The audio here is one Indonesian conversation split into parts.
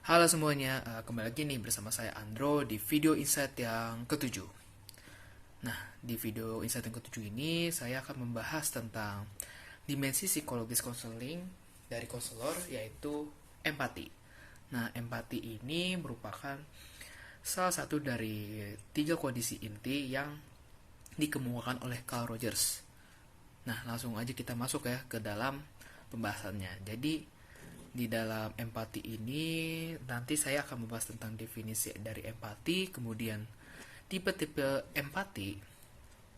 Halo semuanya, kembali lagi nih bersama saya Andro di video insight yang ketujuh. Nah, di video insight yang ketujuh ini saya akan membahas tentang dimensi psikologis konseling dari konselor, yaitu empati. Nah, empati ini merupakan salah satu dari tiga kondisi inti yang dikemukakan oleh Carl Rogers. Nah, langsung aja kita masuk ya ke dalam pembahasannya. Jadi, di dalam empati ini nanti saya akan membahas tentang definisi dari empati, kemudian tipe-tipe empati,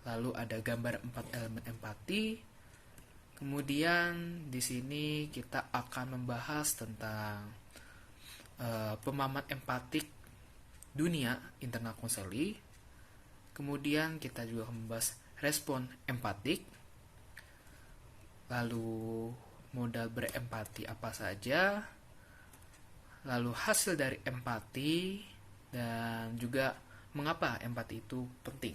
lalu ada gambar 4 elemen empati. Kemudian di sini kita akan membahas tentang pemahaman empatik dunia internal konseli. Kemudian kita juga membahas respon empatik, lalu modal berempati apa saja, lalu hasil dari empati, dan juga mengapa empati itu penting.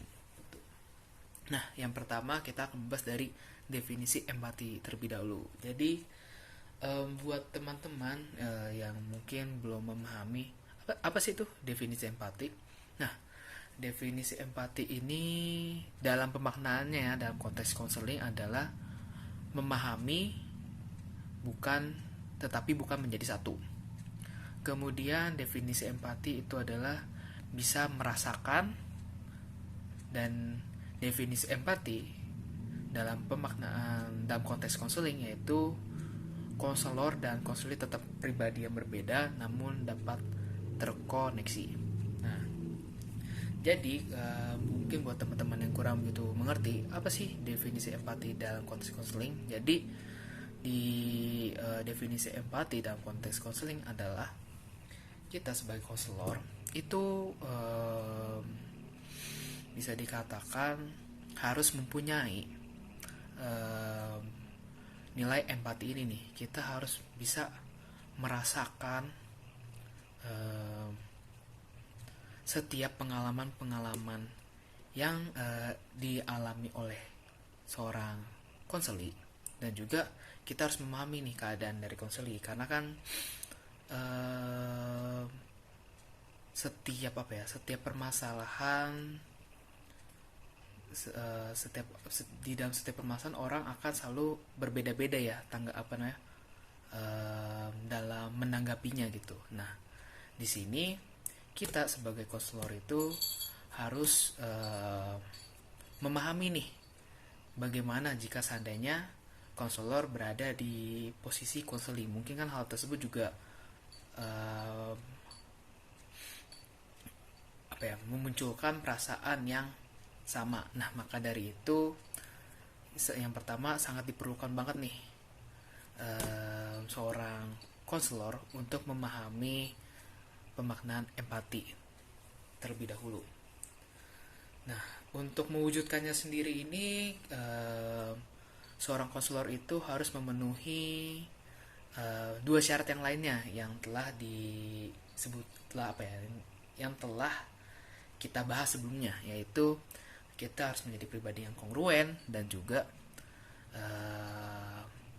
Nah, yang pertama kita akan membahas dari definisi empati terlebih dahulu. Jadi buat teman-teman yang mungkin belum memahami apa sih itu definisi empati. Nah, definisi empati ini dalam pemaknaannya dalam konteks konseling adalah memahami bukan menjadi satu. Kemudian definisi empati itu adalah bisa merasakan, dan definisi empati dalam pemaknaan dalam konteks konseling yaitu konselor dan konselor tetap pribadi yang berbeda namun dapat terkoneksi. Nah, jadi mungkin buat teman-teman yang kurang begitu mengerti apa sih definisi empati dalam konteks konseling. Jadi di definisi empati dalam konteks konseling adalah kita sebagai konselor itu bisa dikatakan harus mempunyai nilai empati ini nih. Kita harus bisa merasakan setiap pengalaman-pengalaman yang dialami oleh seorang konseli, dan juga kita harus memahami nih keadaan dari konseli, karena kan setiap permasalahan, di dalam setiap permasalahan orang akan selalu berbeda-beda ya dalam menanggapinya gitu. Nah, di sini kita sebagai konselor itu harus memahami nih bagaimana jika seandainya konselor berada di posisi konseling. Mungkin kan hal tersebut juga memunculkan perasaan yang sama. Nah, maka dari itu yang pertama sangat diperlukan banget nih seorang konselor untuk memahami pemaknaan empati terlebih dahulu. Nah, untuk mewujudkannya sendiri ini seorang konselor itu harus memenuhi dua syarat yang lainnya yang telah yang telah kita bahas sebelumnya, yaitu kita harus menjadi pribadi yang kongruen, dan juga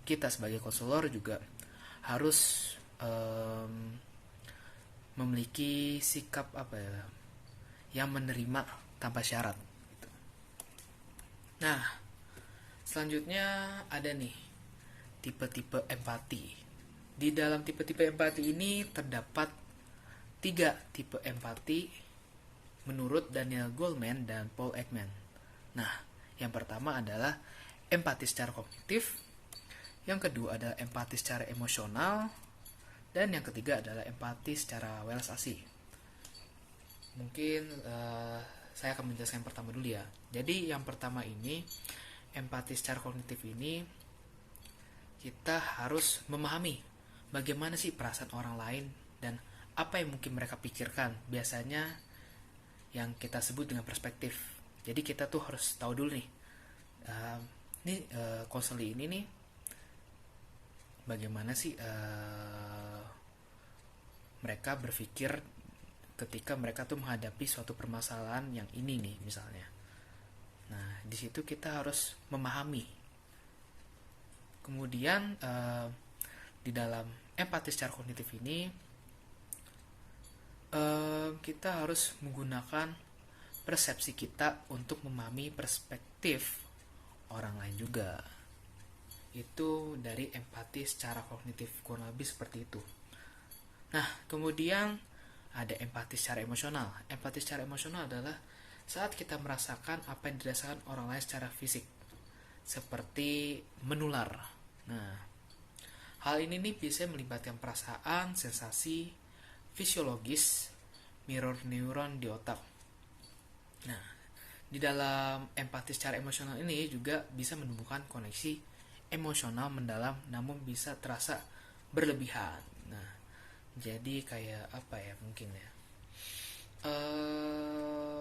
kita sebagai konselor juga harus memiliki sikap yang menerima tanpa syarat. Nah, selanjutnya ada nih tipe-tipe empati. Di dalam tipe-tipe empati ini terdapat 3 tipe empati menurut Daniel Goleman dan Paul Ekman. Nah, yang pertama adalah empati secara kognitif, yang kedua adalah empati secara emosional, dan yang ketiga adalah empati secara welas asih. Mungkin saya akan menjelaskan yang pertama dulu ya. Jadi yang pertama ini, empati secara kognitif ini, kita harus memahami bagaimana sih perasaan orang lain dan apa yang mungkin mereka pikirkan. Biasanya yang kita sebut dengan perspektif. Jadi kita tuh harus tahu dulu nih, konseli ini nih bagaimana sih mereka berpikir ketika mereka tuh menghadapi suatu permasalahan yang ini nih misalnya. Nah, di situ kita harus memahami. Kemudian di dalam empati secara kognitif ini kita harus menggunakan persepsi kita untuk memahami perspektif orang lain juga. Itu dari empati secara kognitif, kurang lebih seperti itu. Nah, kemudian ada empati secara emosional. Empati secara emosional adalah saat kita merasakan apa yang dirasakan orang lain secara fisik, seperti menular. Nah, hal ini nih biasanya melibatkan perasaan, sensasi, fisiologis, mirror neuron di otak. Nah, di dalam empati secara emosional ini juga bisa menumbuhkan koneksi emosional mendalam namun bisa terasa berlebihan. Nah, jadi kayak apa ya mungkin ya?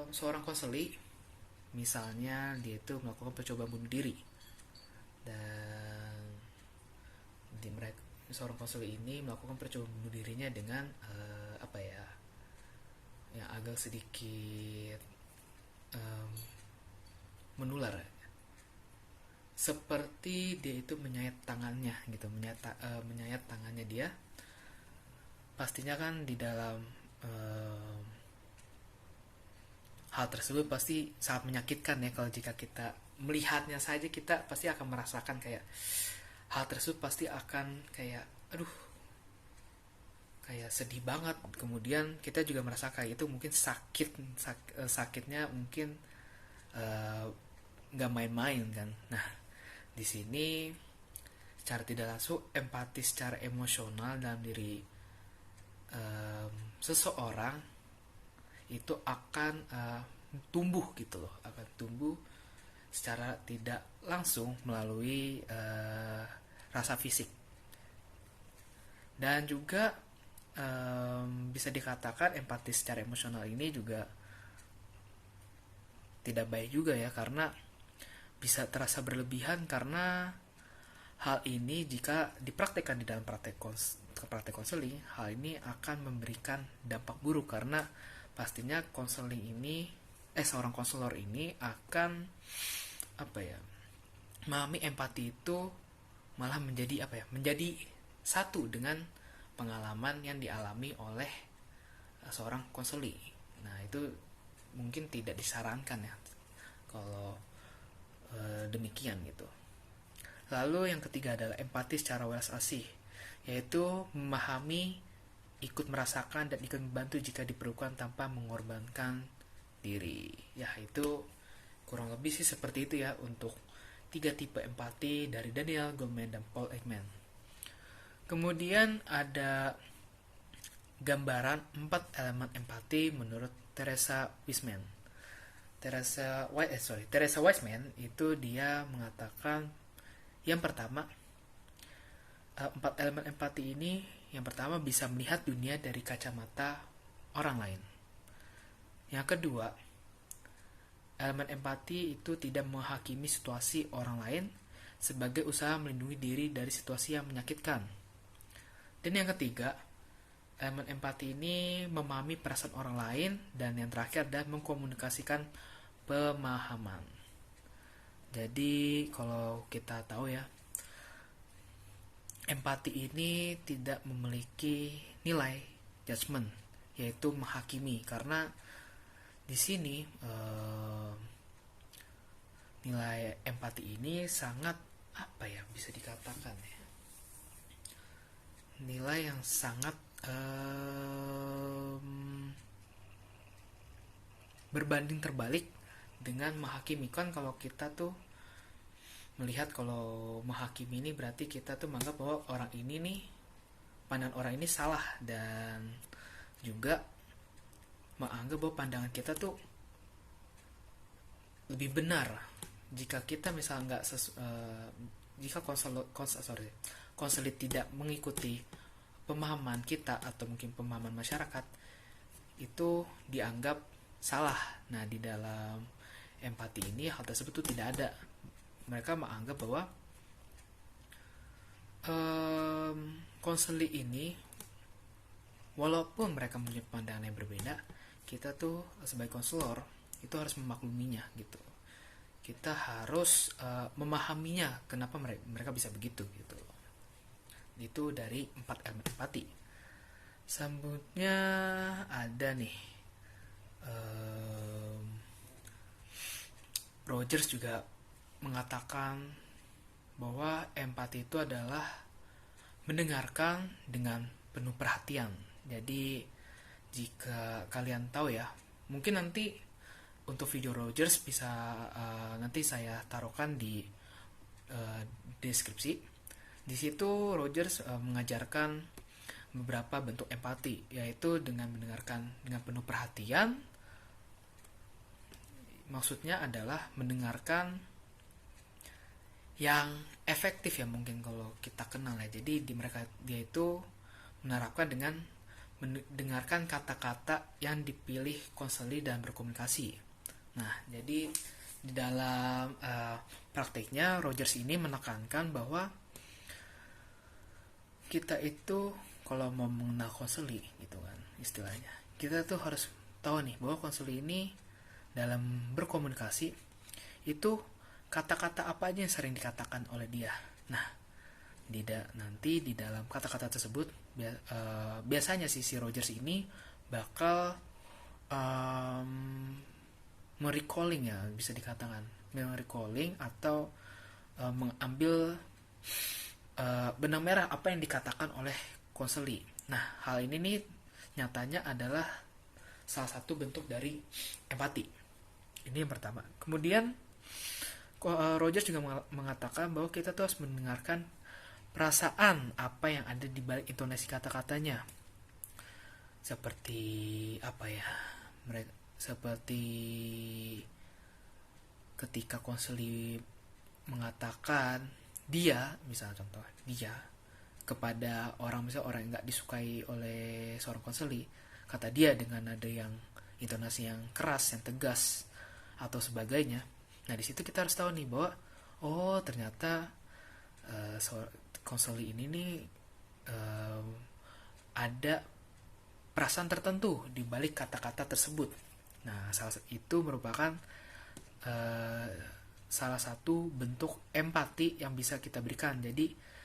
Seorang konseli misalnya dia itu melakukan percobaan bunuh diri dan seorang konseli ini melakukan percobaan bunuh dirinya dengan apa ya? Yang agak sedikit menular, seperti dia itu menyayat tangannya gitu, menyayat tangannya dia. Pastinya kan di dalam hal tersebut pasti sangat menyakitkan ya. Kalau jika kita melihatnya saja, kita pasti akan merasakan kayak hal tersebut pasti akan kayak aduh, kayak sedih banget. Kemudian kita juga merasa kayak itu mungkin sakitnya mungkin nggak main-main kan. Nah, di sini secara tidak langsung empati secara emosional dalam diri seseorang itu akan tumbuh gitu loh, akan tumbuh secara tidak langsung melalui rasa fisik. Dan juga bisa dikatakan empati secara emosional ini juga tidak baik juga ya, karena bisa terasa berlebihan, karena hal ini jika dipraktekkan di dalam praktek konseling, hal ini akan memberikan dampak buruk karena pastinya seorang konselor ini akan apa ya, memahami empati itu malah menjadi satu dengan pengalaman yang dialami oleh seorang konseli. Nah, itu mungkin tidak disarankan ya kalau demikian gitu. Lalu yang ketiga adalah empati secara welas asih, yaitu memahami, ikut merasakan, dan ikut membantu jika diperlukan tanpa mengorbankan diri. Ya, itu kurang lebih sih seperti itu ya untuk 3 tipe empati dari Daniel Goleman dan Paul Ekman. Kemudian ada gambaran 4 elemen empati menurut Teresa Wiseman. Teresa Wiseman itu dia mengatakan yang pertama, 4 elemen empati ini, yang pertama bisa melihat dunia dari kacamata orang lain. Yang kedua, elemen empati itu tidak menghakimi situasi orang lain sebagai usaha melindungi diri dari situasi yang menyakitkan. Dan yang ketiga, elemen empati ini memahami perasaan orang lain. Dan yang terakhir adalah mengkomunikasikan pemahaman. Jadi kalau kita tahu ya, empati ini tidak memiliki nilai judgment, yaitu menghakimi, karena di sini nilai empati ini sangat apa ya, bisa dikatakan ya, nilai yang sangat berbanding terbalik dengan menghakimi. Kan kalau kita tuh melihat, kalau menghakimi ini berarti kita tuh menganggap bahwa orang ini nih, pandangan orang ini salah, dan juga menganggap bahwa pandangan kita tuh lebih benar. Jika kita misalnya jika konselit tidak mengikuti pemahaman kita atau mungkin pemahaman masyarakat, itu dianggap salah. Nah, di dalam empati ini hal tersebut tuh tidak ada. Mereka menganggap bahwa konseli ini, walaupun mereka mempunyai pandangan yang berbeda, kita tuh sebagai konselor itu harus memakluminya gitu. Kita harus memahaminya kenapa mereka bisa begitu gitu. Itu dari 4 elemen empati. Sambutnya ada nih, em, Rogers juga mengatakan bahwa empati itu adalah mendengarkan dengan penuh perhatian. Jadi jika kalian tahu ya, mungkin nanti untuk video Rogers bisa nanti saya taruhkan di deskripsi. Di situ Rogers mengajarkan beberapa bentuk empati, yaitu dengan mendengarkan dengan penuh perhatian. Maksudnya adalah mendengarkan yang efektif ya, mungkin kalau kita kenal ya. Jadi dia itu menerapkan dengan mendengarkan kata-kata yang dipilih konseli dan berkomunikasi. Nah, jadi di dalam praktiknya Rogers ini menekankan bahwa kita itu kalau mau mengenal konseli gitu kan istilahnya, kita tuh harus tahu nih bahwa konseli ini dalam berkomunikasi itu kata-kata apa aja yang sering dikatakan oleh dia. Nah, nanti di dalam kata-kata tersebut biasanya si Rogers ini bakal merecalling ya, bisa dikatakan merecalling atau mengambil benang merah apa yang dikatakan oleh konseli. Nah, hal ini nih nyatanya adalah salah satu bentuk dari empati. Ini yang pertama. Kemudian Rogers juga mengatakan bahwa kita tuh harus mendengarkan perasaan apa yang ada di balik intonasi kata-katanya. Seperti apa ya? Seperti ketika konseli mengatakan dia, misalnya contoh, dia kepada orang, misalnya orang yang nggak disukai oleh seorang konseli, kata dia dengan nada yang intonasi yang keras, yang tegas atau sebagainya. Nah, di situ kita harus tahu nih bahwa oh ternyata konseli ini nih ada perasaan tertentu di balik kata-kata tersebut. Nah, itu merupakan salah satu bentuk empati yang bisa kita berikan. Jadi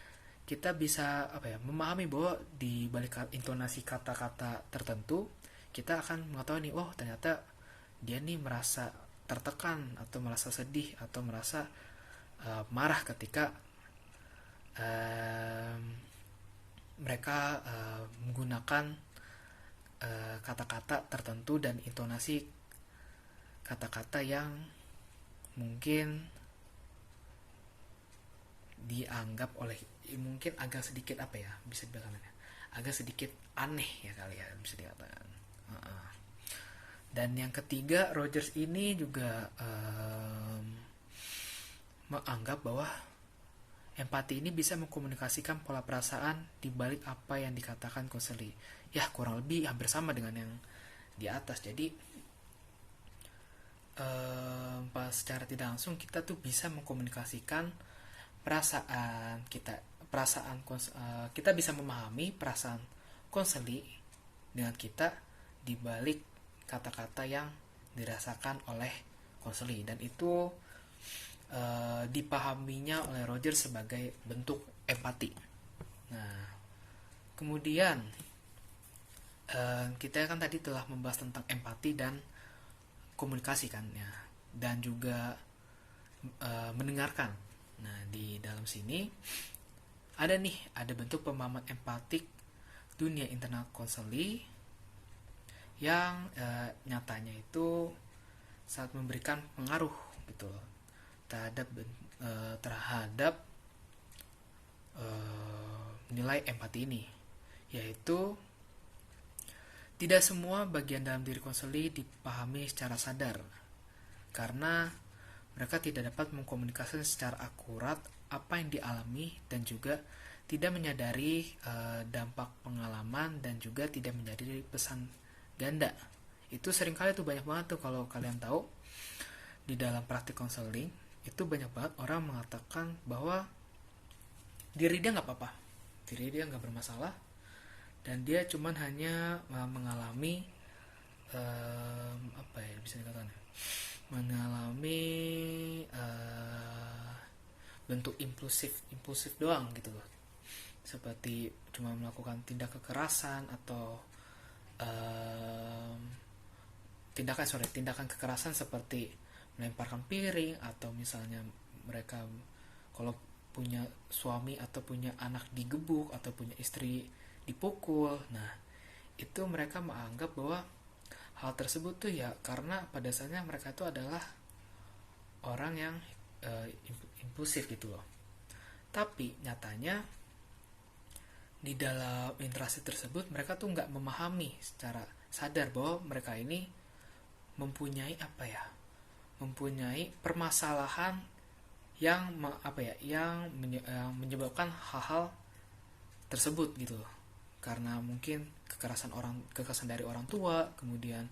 kita bisa memahami bahwa di balik intonasi kata-kata tertentu kita akan mengetahui nih, oh ternyata dia nih merasa tertekan atau merasa sedih atau merasa marah ketika mereka menggunakan kata-kata tertentu dan intonasi kata-kata yang mungkin dianggap oleh mungkin agak sedikit bisa dibilang agak sedikit aneh ya kali ya, bisa dikatakan. Dan yang ketiga, Rogers ini juga menganggap bahwa empati ini bisa mengkomunikasikan pola perasaan di balik apa yang dikatakan konseli. Ya, kurang lebih hampir sama dengan yang di atas. Jadi pas secara tidak langsung kita tuh bisa mengkomunikasikan perasaan kita, kita bisa memahami perasaan konseli dengan kita di balik kata-kata yang dirasakan oleh konseli, dan itu dipahaminya oleh Roger sebagai bentuk empati. Nah, kemudian kita kan tadi telah membahas tentang empati dan komunikasi kan ya, dan juga mendengarkan. Nah, di dalam sini ada bentuk pemahaman empatik dunia internal konseli yang nyatanya itu sangat memberikan pengaruh gitu loh terhadap nilai empati ini, yaitu tidak semua bagian dalam diri konseli dipahami secara sadar karena mereka tidak dapat mengkomunikasikan secara akurat apa yang dialami dan juga tidak menyadari dampak pengalaman dan juga tidak menyadari pesan ganda. Itu seringkali tuh banyak banget tuh kalau kalian tahu di dalam praktik konseling itu banyak banget orang mengatakan bahwa diri dia nggak apa-apa, diri dia nggak bermasalah, dan dia cuman hanya mengalami bisa dikatakan mengalami bentuk impulsif doang gitu loh, seperti cuma melakukan tindak kekerasan atau em, tindakan kekerasan seperti melemparkan piring, atau misalnya mereka kalau punya suami atau punya anak digebuk atau punya istri dipukul. Nah, itu mereka menganggap bahwa hal tersebut tuh ya karena pada dasarnya mereka itu adalah orang yang impulsif gitu loh. Tapi nyatanya di dalam interaksi tersebut mereka tuh nggak memahami secara sadar bahwa mereka ini mempunyai mempunyai permasalahan yang yang menyebabkan hal-hal tersebut gitu loh. Karena mungkin kekerasan dari orang tua, kemudian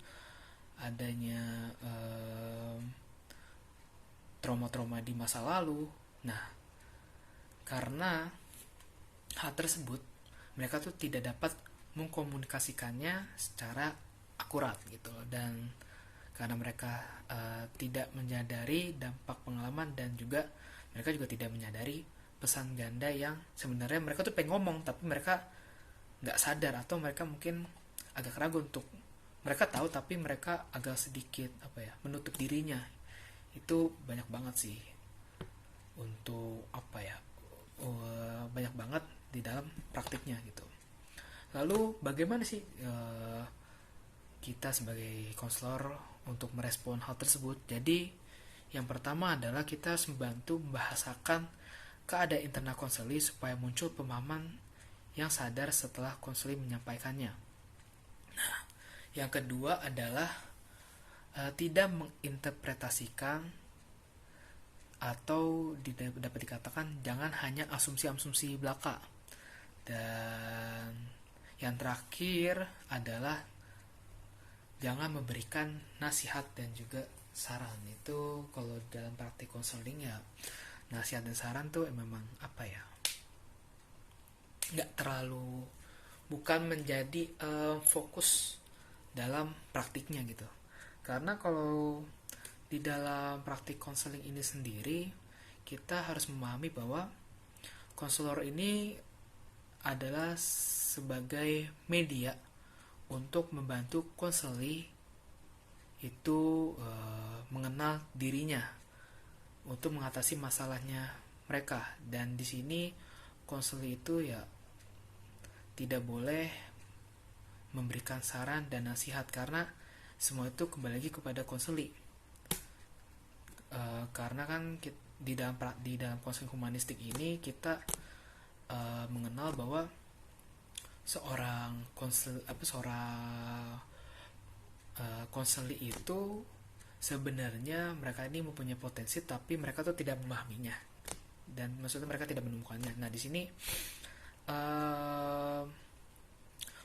adanya trauma-trauma di masa lalu. Nah, karena hal tersebut mereka tuh tidak dapat mengkomunikasikannya secara akurat gitu loh. Dan karena mereka tidak menyadari dampak pengalaman, dan juga mereka juga tidak menyadari pesan ganda yang sebenarnya mereka tuh pengen ngomong tapi mereka nggak sadar, atau mereka mungkin agak ragu untuk, mereka tahu tapi mereka agak sedikit menutup dirinya. Itu banyak banget sih, untuk banyak banget di dalam praktiknya gitu. Lalu bagaimana sih kita sebagai konselor untuk merespon hal tersebut? Jadi yang pertama adalah kita harus membantu membahasakan keadaan internal konseling supaya muncul pemahaman yang sadar setelah konseling menyampaikannya. Nah, yang kedua adalah tidak menginterpretasikan, atau dapat dikatakan jangan hanya asumsi-asumsi belaka. Dan yang terakhir adalah jangan memberikan nasihat dan juga saran. Itu kalau dalam praktik konseling ya, nasihat dan saran tuh memang nggak terlalu, bukan menjadi fokus dalam praktiknya gitu. Karena kalau di dalam praktik konseling ini sendiri, kita harus memahami bahwa konselor ini adalah sebagai media untuk membantu konseli itu mengenal dirinya untuk mengatasi masalahnya mereka. Dan di sini konseli itu ya tidak boleh memberikan saran dan nasihat, karena semua itu kembali lagi kepada konseli. Karena kan di dalam konseling humanistik ini kita mengenal bahwa seorang konseli itu sebenarnya mereka ini mempunyai potensi tapi mereka tuh tidak memahaminya, dan maksudnya mereka tidak menemukannya. Nah, di sini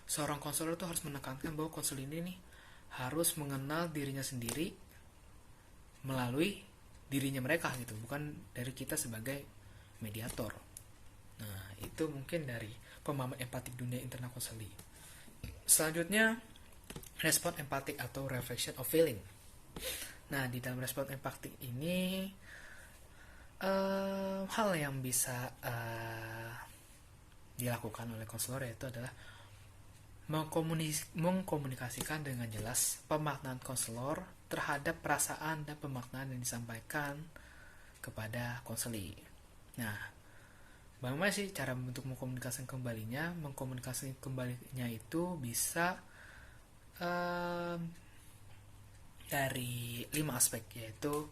seorang konselor tuh harus menekankan bahwa konselor ini nih harus mengenal dirinya sendiri melalui dirinya mereka gitu, bukan dari kita sebagai mediator. Nah, itu mungkin dari pemahaman empatik dunia internal konseling. Selanjutnya, respon empatik atau reflection of feeling. Nah, di dalam respon empatik ini hal yang bisa dilakukan oleh konselor yaitu adalah mengkomunikasikan dengan jelas pemaknaan konselor terhadap perasaan dan pemaknaan yang disampaikan kepada konseli. Nah, bagaimana sih cara untuk mengkomunikasikan kembalinya? Mengkomunikasikan kembalinya itu bisa dari 5 aspek, yaitu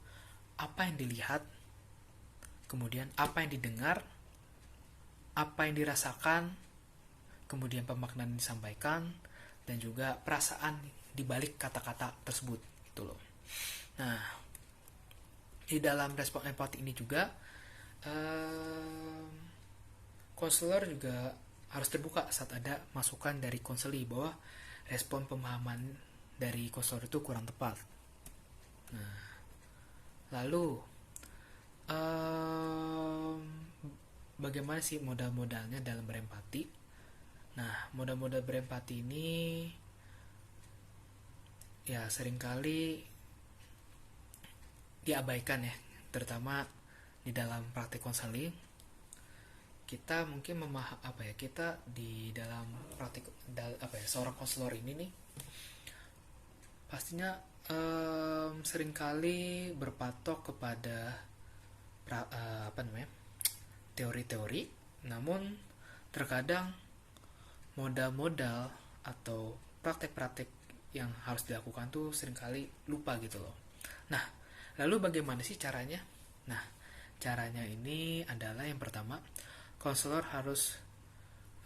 apa yang dilihat, kemudian apa yang didengar, apa yang dirasakan, kemudian pemaknaan yang disampaikan, dan juga perasaan di balik kata-kata tersebut gitu loh. Nah, di dalam respon empati ini juga konselor juga harus terbuka saat ada masukan dari konseli bahwa respon pemahaman dari konselor itu kurang tepat. Nah, lalu bagaimana sih modal-modalnya dalam berempati? Nah, modal-modal berempati ini ya seringkali diabaikan ya, terutama di dalam praktik konseling. kita mungkin kita di dalam praktik seorang konselor ini nih pastinya seringkali berpatok kepada teori-teori, namun terkadang modal-modal atau praktek-praktek yang harus dilakukan tuh seringkali lupa gitu loh. Nah, lalu bagaimana sih caranya? Nah, caranya ini adalah yang pertama, konselor harus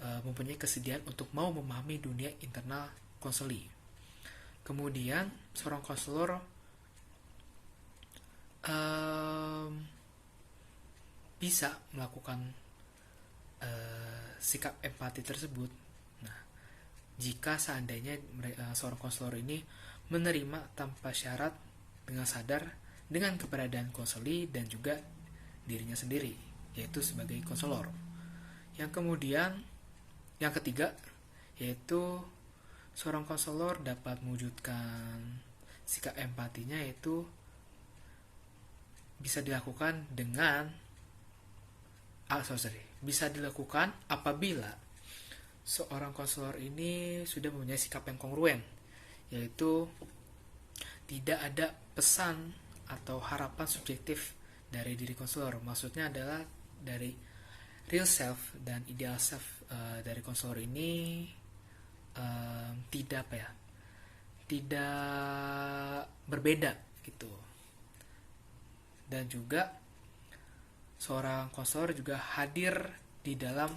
mempunyai kesediaan untuk mau memahami dunia internal konseli. Kemudian seorang konselor bisa melakukan sikap empati tersebut. Nah, jika seandainya seorang konselor ini menerima tanpa syarat dengan sadar dengan keberadaan konseli dan juga dirinya sendiri, yaitu sebagai konselor. Yang ketiga, yaitu seorang konselor dapat mewujudkan sikap empatinya, yaitu bisa dilakukan bisa dilakukan apabila seorang konselor ini sudah mempunyai sikap yang kongruen, yaitu tidak ada pesan atau harapan subjektif dari diri konselor. Maksudnya adalah dari real self dan ideal self dari konselor ini tidak berbeda gitu. Dan juga seorang konselor juga hadir di dalam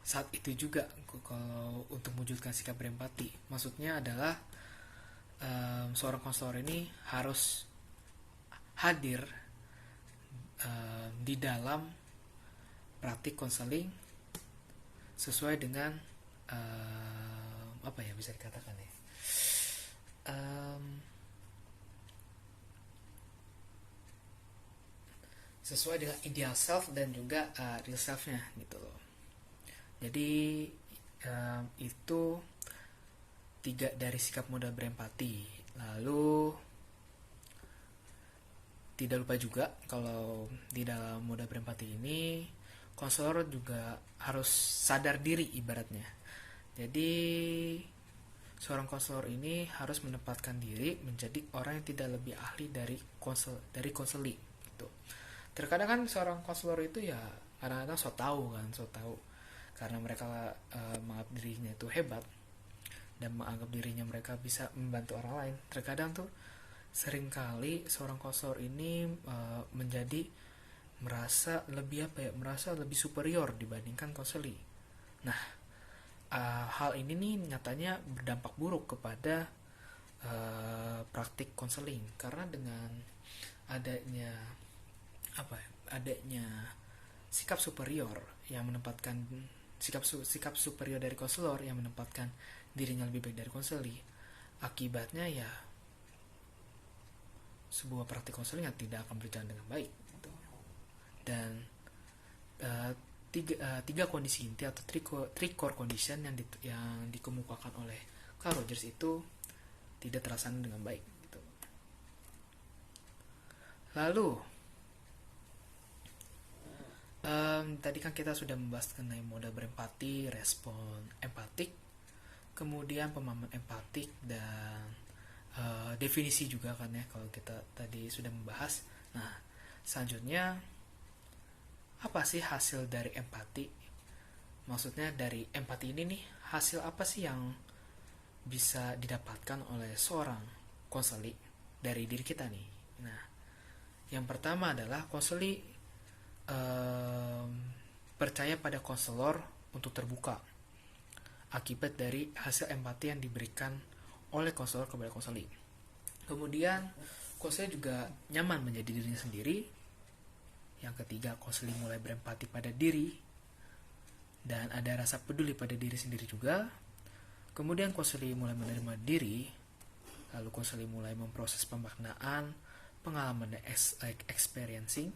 saat itu juga kalau untuk mewujudkan sikap berempati. Maksudnya adalah seorang konselor ini harus hadir di dalam praktik konseling sesuai dengan bisa dikatakan ya, sesuai dengan ideal self dan juga real self-nya gitu loh. Jadi itu 3 dari sikap modal berempati. Lalu tidak lupa juga kalau di dalam modal berempati ini konselor juga harus sadar diri ibaratnya. Jadi seorang konselor ini harus menempatkan diri menjadi orang yang tidak lebih ahli dari konseling gitu. Terkadang kan seorang konselor itu ya kadang-kadang so tahu karena mereka menganggap dirinya itu hebat dan menganggap dirinya mereka bisa membantu orang lain. Terkadang tuh seringkali seorang konselor ini merasa lebih superior dibandingkan konseli. Nah, hal ini nih nyatanya berdampak buruk kepada praktik konseling, karena dengan adanya sikap superior dari konselor yang menempatkan dirinya lebih baik dari konseli, akibatnya ya sebuah praktik konseling yang tidak akan berjalan dengan baik gitu. Dan tiga kondisi inti atau three core condition yang dikemukakan oleh Carl Rogers itu tidak terlaksana dengan baik gitu. Lalu tadi kan kita sudah membahas mengenai modal berempati, respon empatik, kemudian pemahaman empatik, dan definisi juga kan ya kalau kita tadi sudah membahas. Nah, selanjutnya apa sih hasil dari empati? Maksudnya dari empati ini nih, hasil apa sih yang bisa didapatkan oleh seorang konseli dari diri kita nih? Nah, yang pertama adalah konseli percaya pada konselor untuk terbuka akibat dari hasil empati yang diberikan oleh konselor kepada konseli. Kemudian konseli juga nyaman menjadi dirinya sendiri. Yang ketiga, konseli mulai berempati pada diri dan ada rasa peduli pada diri sendiri juga. Kemudian konseli mulai menerima diri. Lalu konseli mulai memproses pemaknaan pengalaman dan experiencing.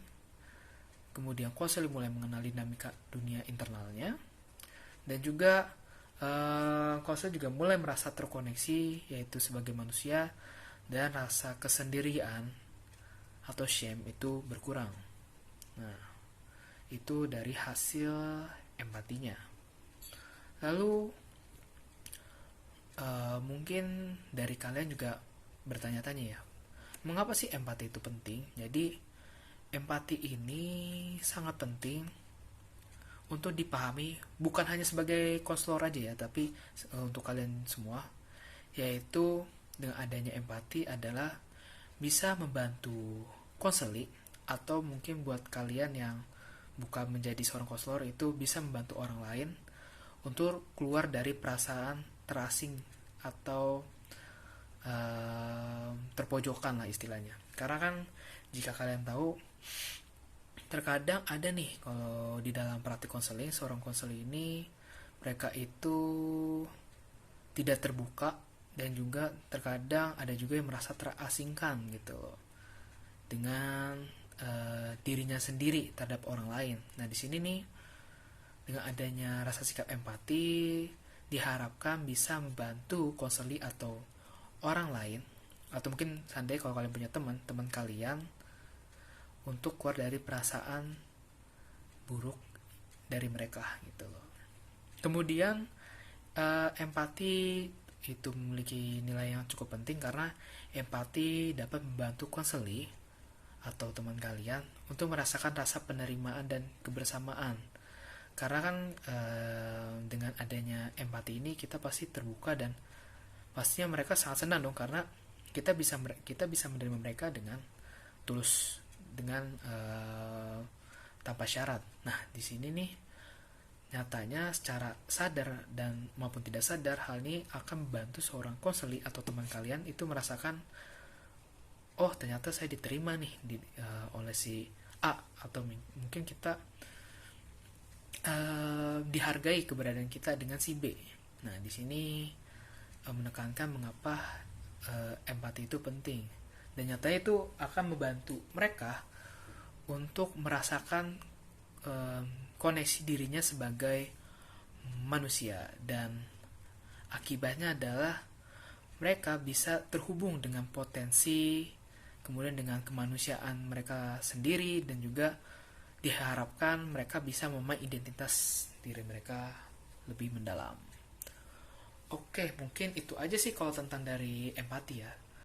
Kemudian konseli mulai mengenali dinamika dunia internalnya. Dan juga konselor juga mulai merasa terkoneksi, yaitu sebagai manusia, dan rasa kesendirian atau shame itu berkurang. Nah, itu dari hasil empatinya. Lalu mungkin dari kalian juga bertanya-tanya ya, mengapa sih empati itu penting? Jadi empati ini sangat penting untuk dipahami, bukan hanya sebagai konselor aja ya, tapi untuk kalian semua, yaitu dengan adanya empati adalah bisa membantu konseling, atau mungkin buat kalian yang bukan menjadi seorang konselor itu bisa membantu orang lain untuk keluar dari perasaan terasing atau terpojokan lah istilahnya. Karena kan jika kalian tahu, terkadang ada nih kalau di dalam praktik konseling, seorang konseling ini mereka itu tidak terbuka, dan juga terkadang ada juga yang merasa terasingkan gitu dengan dirinya sendiri terhadap orang lain. Nah di sini nih, dengan adanya rasa sikap empati diharapkan bisa membantu konseli atau orang lain, atau mungkin seandainya kalau kalian punya teman kalian, untuk keluar dari perasaan buruk dari mereka gitu loh. Kemudian empati itu memiliki nilai yang cukup penting karena empati dapat membantu konseli atau teman kalian untuk merasakan rasa penerimaan dan kebersamaan. Karena kan dengan adanya empati ini kita pasti terbuka, dan pastinya mereka sangat senang dong, karena kita bisa menerima mereka dengan tulus, dengan tanpa syarat. Nah di sini nih, nyatanya secara sadar dan maupun tidak sadar, hal ini akan membantu seorang konseli atau teman kalian itu merasakan, oh ternyata saya diterima nih oleh si A, atau mungkin kita dihargai keberadaan kita dengan si B. Nah di sini menekankan mengapa empati itu penting, dan nyatanya itu akan membantu mereka untuk merasakan koneksi dirinya sebagai manusia, dan akibatnya adalah mereka bisa terhubung dengan potensi, kemudian dengan kemanusiaan mereka sendiri, dan juga diharapkan mereka bisa memahami identitas diri mereka lebih mendalam. Oke, mungkin itu aja sih kalau tentang dari empati ya.